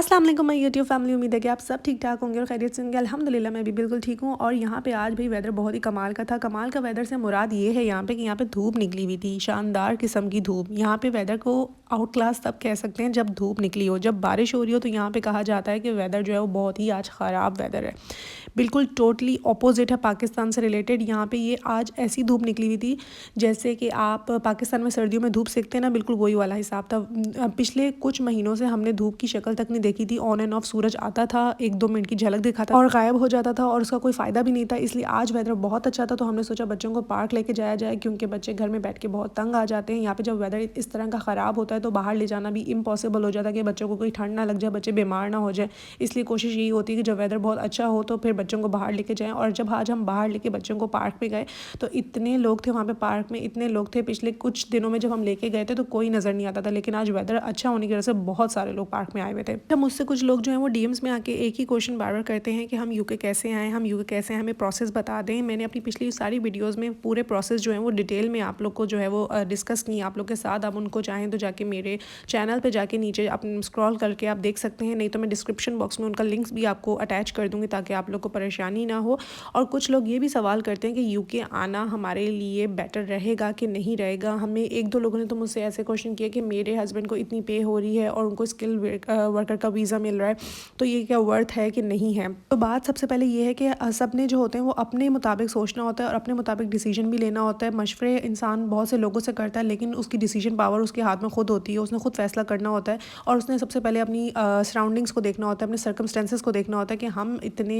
अस्सलाम वालेकुम my YouTube family. उम्मीद है कि आप सब ठीक ठाक होंगे और खैरियत से होंगे। अल्हम्दुलिल्लाह मैं भी बिल्कुल ठीक हूँ। और यहाँ पे आज भी वेदर बहुत ही कमाल का था। कमाल का वेदर से मुराद ये है यहाँ पे कि यहाँ पे धूप निकली हुई थी, शानदार किस्म की धूप। यहाँ पे वेदर को आउट क्लास तब कह सकते हैं जब धूप निकली हो। जब बारिश हो रही हो तो यहाँ पे कहा जाता है कि वेदर जो है वो बहुत ही आज ख़राब वेदर है, बिल्कुल टोटली अपोजिट है पाकिस्तान से रिलेटेड। यहाँ पे ये आज ऐसी धूप निकली हुई थी जैसे कि आप पाकिस्तान में सर्दियों में धूप सेकते हैं ना, बिल्कुल वही वाला हिसाब था। पिछले कुछ महीनों से हमने धूप की शक्ल तक नहीं देखी थी। ऑन एंड ऑफ सूरज आता था, 1-2 मिनट की झलक दिखाता और गायब हो जाता था और उसका कोई फ़ायदा भी नहीं था। इसलिए आज वेदर बहुत अच्छा था तो हमने सोचा बच्चों को पार्क लेके जाया जाए, क्योंकि बच्चे घर में बैठ के बहुत तंग आ जाते हैं। यहाँ पे जब वेदर इस तरह का ख़राब होता है तो बाहर ले जाना भी इम्पॉसिबल हो जाता है कि बच्चों को कोई ठंड ना लग जाए, बच्चे बीमार ना हो जाए। इसलिए कोशिश यही होती है कि जब वेदर बहुत अच्छा हो तो फिर बच्चों को बाहर लेके जाएं। और जब आज हम बाहर लेके बच्चों को पार्क में गए तो इतने लोग थे वहाँ पे पार्क में, इतने लोग थे। पिछले कुछ दिनों में जब हम लेके गए थे तो कोई नज़र नहीं आता था, लेकिन आज वेदर अच्छा होने की वजह से बहुत सारे लोग पार्क में आए हुए थे। तो मुझसे कुछ लोग जो हैं वो डीएम्स में आके एक ही क्वेश्चन बार बार करते हैं कि हम यूके कैसे आए, हम यूके कैसे आए, हमें प्रोसेस बता दें। मैंने अपनी पिछली सारी वीडियोज़ में पूरे प्रोसेस जो है वो डिटेल में आप लोग को जो है वो डिस्कस की आप लोग के साथ। आप उनको चाहें तो जाके मेरे चैनल पर जाके नीचे आप स्क्रॉल करके आप देख सकते हैं, नहीं तो मैं डिस्क्रिप्शन बॉक्स में उनका लिंक्स भी आपको अटैच कर दूँगी ताकि आप लोग को परेशानी ना हो। और कुछ लोग ये भी सवाल करते हैं कि यूके आना हमारे लिए बेटर रहेगा कि नहीं रहेगा। हमें 1-2 लोगों ने तो मुझसे ऐसे क्वेश्चन किए कि मेरे हस्बैंड को इतनी पे हो रही है और उनको स्किल वर्कर का वीज़ा मिल रहा है, तो ये क्या वर्थ है कि नहीं है। तो बात सबसे पहले ये है कि सब ने जो होते हैं वो अपने मुताबिक सोचना होता है और अपने मुताबिक डिसीजन भी लेना होता है। मशवरे इंसान बहुत से लोगों से करता है, लेकिन उसकी डिसीजन पावर उसके हाथ में खुद होती है। उसने खुद फैसला करना होता है और उसने सबसे पहले अपनी सराउंडिंग्स को देखना होता है, अपने सर्कमस्टेंसेस को देखना होता है कि हम इतने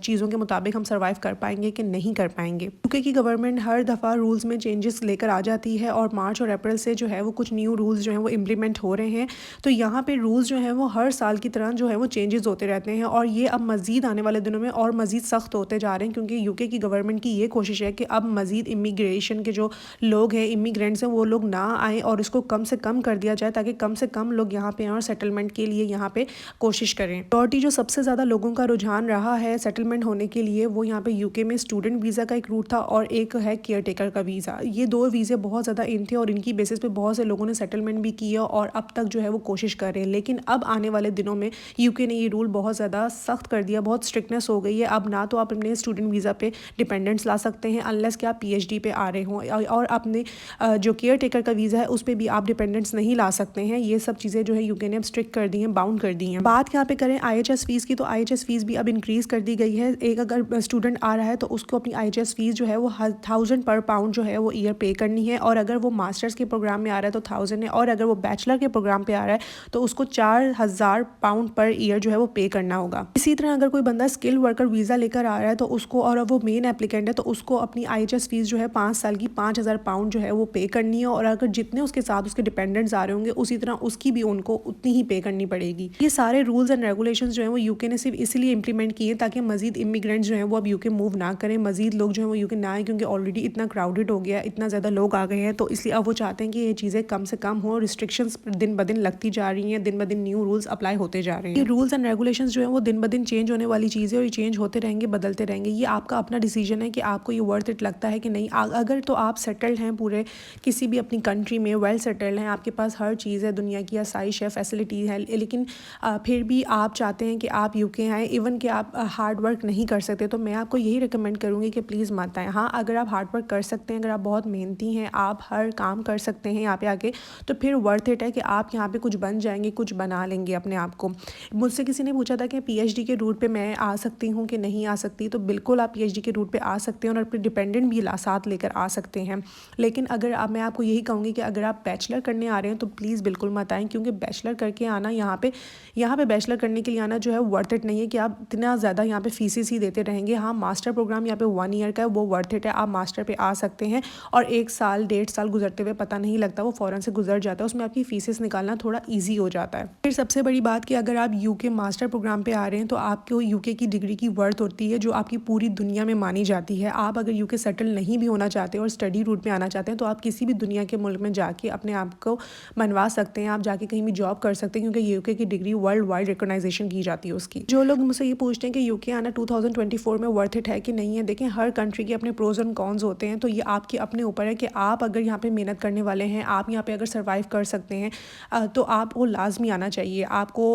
चीज़ों के मुताबिक हम सर्वाइव कर पाएंगे कि नहीं कर पाएंगे। यूके की गवर्नमेंट हर दफ़ा रूल्स में चेंजेस लेकर आ जाती है और मार्च और अप्रैल से जो है वो कुछ न्यू रूल्स जो हैं वो इम्प्लीमेंट हो रहे हैं। तो यहाँ पे रूल्स जो हैं वो हर साल की तरह जो है वो चेंजेस होते रहते हैं और ये अब मज़ीद आने वाले दिनों में और मज़ीद सख्त होते जा रहे हैं, क्योंकि यूके की गवर्नमेंट की ये कोशिश है कि अब मज़ीद इमिग्रेशन के जो लोग हैं, इमिग्रेंट्स हैं, वो लोग ना आएँ और इसको कम से कम कर दिया जाए ताकि कम से कम लोग यहाँ पे आएँ और सेटलमेंट के लिए यहाँ पे कोशिश करें। प्रायोरिटी जो सबसे ज़्यादा लोगों का रुझान रहा है सेटलमेंट होने के लिए वो यहाँ पे यूके में स्टूडेंट वीज़ा का एक रूट था और एक है केयर टेकर का वीज़ा। ये 2 वीज़े बहुत ज़्यादा इन थे और इनकी बेसिस पे बहुत से लोगों ने सेटलमेंट भी किया और अब तक जो है वो कोशिश कर रहे हैं। लेकिन अब आने वाले दिनों में यूके ने ये रूल बहुत ज़्यादा सख्त कर दिया, बहुत स्ट्रिक्टनेस हो गई है। अब ना तो आप अपने स्टूडेंट वीज़ा पे डिपेंडेंट्स ला सकते हैं अनलेस कि आप पीएचडी पे आ रहे हों, और अपने जो केयर टेकर का वीज़ा है उस पर भी आप डिपेंडेंट्स नहीं ला सकते हैं। ये सब चीज़ें जो है यूके ने अब स्ट्रिक्ट कर दी हैं, बाउंड कर दी हैं। बात यहाँ पे करें IHS फ़ीस की, तो IHS फ़ीस भी अब इंक्रीज़ कर दी गई है। एक अगर स्टूडेंट आ रहा है तो उसको अपनी IHS फ़ीस जो है वो 1000 पर पाउंड जो है वो ईयर पे करनी है, और अगर वो मास्टर्स के प्रोग्राम में आ रहा है तो 1000 है, और अगर वो बैचलर के प्रोग्राम पे आ रहा है तो उसको 4000 पाउंड पर ईयर जो है वो पे करना होगा। इसी तरह अगर कोई बंदा स्किल वर्कर वीज़ा लेकर आ रहा है तो उसको, और वो मेन एप्लीकेंट है, तो उसको अपनी IHS फ़ीस जो है 5 साल की 5000 पाउंड जो है वो पे करनी है, और अगर जितने उसके साथ उसके डिपेंडेंट्स आ रहे होंगे उसी तरह उसकी भी उनको उतनी ही पे करनी पड़ेगी। ये सारे रूल्स एंड रेगुलेशंस जो हैं वो यूके ने सिर्फ इसलिए इंप्लीमेंट किए ताकि मजीद इमिग्रेंट्स जो हैं वो अब यूके मूव ना करें, मजीद लोग जो हैं वो यूके ना आए, क्योंकि ऑलरेडी इतना क्राउडेड हो गया, इतना ज़्यादा लोग आ गए हैं। तो इसलिए अब वो चाहते हैं कि ये चीज़ें कम से कम हो। रिस्ट्रिक्शंस दिन ब दिन लगती जा रही हैं, दिन ब दिन न्यू रूल्स अप्लाई होते जा रहे हैं। ये रूल्स एंड रेगुलेशंस जो हैं वो दिन ब दिन चेंज होने वाली चीज़ है और ये चेंज होते रहेंगे, बदलते रहेंगे। ये आपका अपना डिसीजन है कि आपको ये वर्थ इट लगता है कि नहीं। अगर तो आप सेटल्ड हैं पूरे किसी भी अपनी कंट्री में, वेल सेटल्ड हैं, आपके पास हर चीज़ है दुनिया की, आसाइश है, फैसिलिटीज़ है, लेकिन फिर भी आप चाहते हैं कि आप यूके आएँ, इवन कि आप हार्ड वर्क नहीं कर सकते, तो मैं आपको यही रिकमेंड करूँगी कि प्लीज़ मत आएँ। हाँ, अगर आप हार्ड वर्क कर सकते हैं, अगर आप बहुत मेहनती हैं, आप हर काम कर सकते हैं यहाँ पे आके, तो फिर वर्थ इट है कि आप यहाँ पे कुछ बन जाएंगे, कुछ बना लेंगे अपने आप को। मुझसे किसी ने पूछा था कि पीएचडी के रूट पे मैं आ सकती हूँ कि नहीं आ सकती, तो बिल्कुल आप पीएचडी के रूट पे आ सकते हैं और अपने डिपेंडेंट भी साथ लेकर आ सकते हैं। लेकिन अगर मैं आपको यही कहूँगी कि अगर आप बैचलर करने आ रहे हैं तो प्लीज़ बिल्कुल मत आएँ, क्योंकि बैचलर करके आना यहाँ पे बैचलर करने के लिए आना जो है वर्थ इट नहीं है कि आप इतना ज़्यादा यहाँ पे फीसेस ही देते रहेंगे। हाँ, मास्टर प्रोग्राम यहाँ पे 1 ईयर का है, वो वर्थ इट है, आप मास्टर पे आ सकते हैं और 1 साल 1.5 साल गुजरते हुए पता नहीं लगता, वो फ़ौरन से गुजर जाता है, उसमें आपकी फीसेस निकालना थोड़ा ईजी हो जाता है। फिर सबसे बड़ी बात कि अगर आप यूके मास्टर प्रोग्राम पे आ रहे हैं तो आपको यूके की डिग्री की वर्थ होती है जो आपकी पूरी दुनिया में मानी जाती है। आप अगर यूके सेटल नहीं भी होना चाहते और स्टडी रूट में आना चाहते हैं तो आप किसी भी दुनिया के मुल्क में जाके अपने आप को मनवा सकते हैं, आप जाके कहीं भी जॉब कर सकते हैं, क्योंकि यूके की डिग्री वर्ल्ड वाइड रिकॉग्नाइजेशन की जाती है उसकी। जो लोग मुझसे ये पूछते हैं कि यूके आना 2024 में वर्थ इट है कि नहीं है, देखें हर कंट्री के अपने प्रोज एंड कॉन्स होते हैं, तो ये आपके अपने ऊपर है कि आप अगर यहाँ पे मेहनत करने वाले हैं, आप यहाँ पे अगर सर्वाइव कर सकते हैं तो आपको लाजमी आना चाहिए। आपको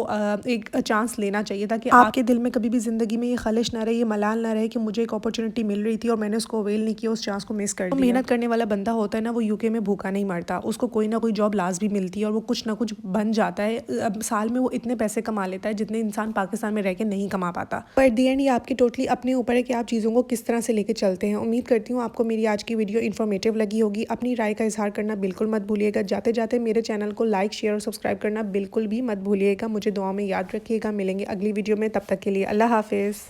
एक चांस लेना चाहिए था कि आपके दिल में कभी भी ज़िंदगी में ये खलिश ना रहे, ये मलाल ना रहे कि मुझे एक अपॉर्चुनिटी मिल रही थी और मैंने उसको अवेल नहीं किया, उस चांस को मिस कर दिया। मेहनत करने वाला बंदा होता है ना, वो यूके में भूखा नहीं मरता, उसको कोई ना कोई जॉब लाजमी मिलती है और वो कुछ ना कुछ बन जाता है। अब साल में वो इतने पैसे कमा लेता है जितने इंसान पाकिस्तान में रह के नहीं कमा पाता। पर एट दी एंड ये आपकी टोटली अपने ऊपर है कि आप चीज़ों को किस तरह से लेके चलते हैं। उम्मीद करती हूँ आपको मेरी आज की वीडियो इन्फॉर्मेटिव लगी होगी। अपनी राय का इजहार करना बिल्कुल मत भूलिएगा। जाते जाते मेरे चैनल को लाइक, शेयर और सब्सक्राइब करना बिल्कुल भी मत भूलिएगा। मुझे दुआ में याद रखिएगा। मिलेंगे अगली वीडियो में, तब तक के लिए अल्लाह हाफिज़।